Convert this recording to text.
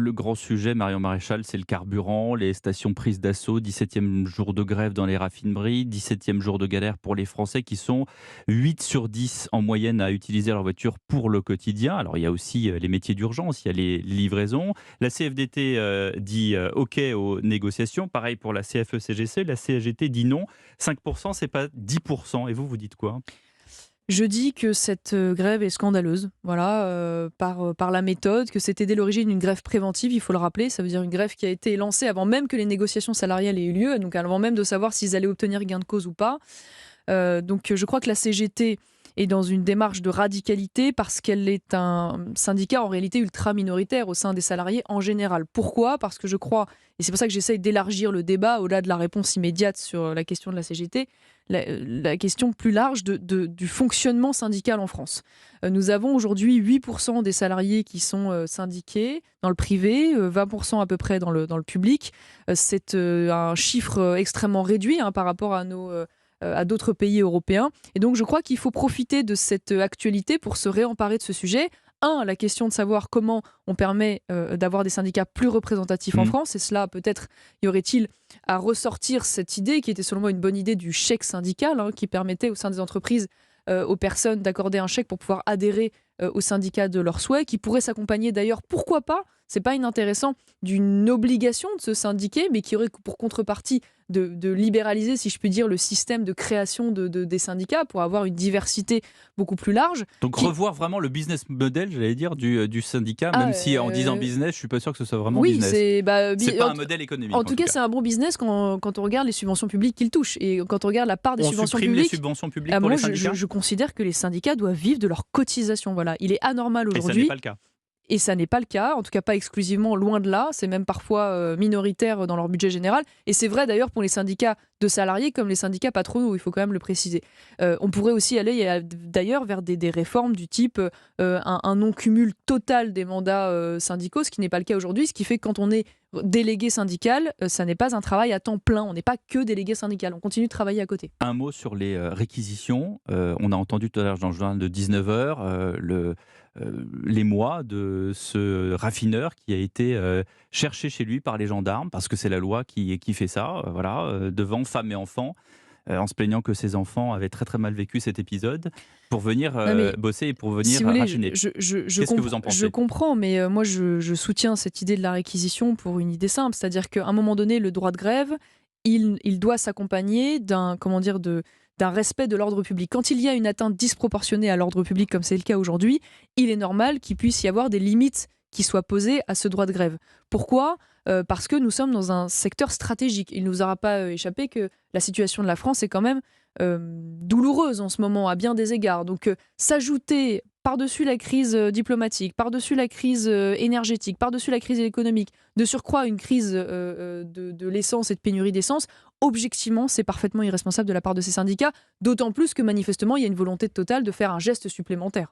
le grand sujet, Marion Maréchal, c'est le carburant, les stations prises d'assaut, 17e jour de grève dans les raffineries, 17e jour de galère pour les Français qui sont 8 sur 10 en moyenne à utiliser leur voiture pour le quotidien. Alors il y a aussi les métiers d'urgence, il y a les livraisons. La CFDT dit OK aux négociations, pareil pour la CFE-CGC, la CGT dit non. 5%, c'est pas 10%. Et vous, vous dites quoi? Je dis que cette grève est scandaleuse, voilà, par la méthode, que c'était dès l'origine une grève préventive, il faut le rappeler. Ça veut dire une grève qui a été lancée avant même que les négociations salariales aient eu lieu, donc avant même de savoir s'ils allaient obtenir gain de cause ou pas. Donc je crois que la CGT est dans une démarche de radicalité parce qu'elle est un syndicat en réalité ultra minoritaire au sein des salariés en général. Pourquoi? Parce que je crois, et c'est pour ça que j'essaye d'élargir le débat au-delà de la réponse immédiate sur la question de la CGT, la question plus large du fonctionnement syndical en France. Nous avons aujourd'hui 8% des salariés qui sont syndiqués dans le privé, 20% à peu près dans le public. C'est un chiffre extrêmement réduit par rapport à d'autres pays européens. Et donc, je crois qu'il faut profiter de cette actualité pour se réemparer de ce sujet. La question de savoir comment on permet d'avoir des syndicats plus représentatifs en Mmh. France. Et cela, peut-être, y aurait-il à ressortir cette idée, qui était selon moi une bonne idée, du chèque syndical, qui permettait au sein des entreprises aux personnes d'accorder un chèque pour pouvoir adhérer au syndicat de leur souhait, qui pourrait s'accompagner d'ailleurs, pourquoi pas, c'est pas inintéressant, d'une obligation de se syndiquer, mais qui aurait pour contrepartie de libéraliser, si je puis dire, le système de création des syndicats pour avoir une diversité beaucoup plus large. Donc Qui, revoir vraiment le business model, j'allais dire, du syndicat, ah, même si en disant business, je suis pas sûr que ce soit vraiment oui, business. c'est C'est pas un modèle économique en en tout tout cas, cas. c'est un bon business quand on regarde les subventions publiques qu'il touche. Et quand on regarde la part des On subventions supprime les publiques, subventions publiques pour moi, les syndicats? je considère que les syndicats doivent vivre de leurs cotisations. Voilà. Il est anormal Et ça n'est aujourd'hui. pas le cas. Et ça n'est pas le cas, en tout cas pas exclusivement, loin de là. C'est même parfois minoritaire dans leur budget général. Et c'est vrai d'ailleurs pour les syndicats de salariés comme les syndicats patronaux, il faut quand même le préciser. On pourrait aussi aller d'ailleurs vers des réformes du type un non-cumul total des mandats syndicaux, ce qui n'est pas le cas aujourd'hui, ce qui fait que quand on est délégué syndical, ça n'est pas un travail à temps plein. On n'est pas que délégué syndical, on continue de travailler à côté. Un mot sur les réquisitions. On a entendu tout à l'heure dans le journal de 19h l'émoi de ce raffineur qui a été cherché chez lui par les gendarmes, parce que c'est la loi qui fait ça, voilà, devant femmes et enfants, en se plaignant que ses enfants avaient très très mal vécu cet épisode, pour venir Non mais bosser et pour venir si vous voulez, raffiner. Qu'est-ce que vous en je pensez? comprends, mais moi je soutiens cette idée de la réquisition pour une idée simple, c'est-à-dire qu'à un moment donné, le droit de grève, il doit s'accompagner d'un respect de l'ordre public. Quand il y a une atteinte disproportionnée à l'ordre public, comme c'est le cas aujourd'hui, il est normal qu'il puisse y avoir des limites qui soient posées à ce droit de grève. Pourquoi? Parce que nous sommes dans un secteur stratégique. Il ne nous aura pas échappé que la situation de la France est quand même douloureuse en ce moment à bien des égards. Donc s'ajouter par-dessus la crise diplomatique, par-dessus la crise énergétique, par-dessus la crise économique, de surcroît une crise de l'essence et de pénurie d'essence, objectivement, c'est parfaitement irresponsable de la part de ces syndicats, d'autant plus que manifestement, il y a une volonté totale de faire un geste supplémentaire.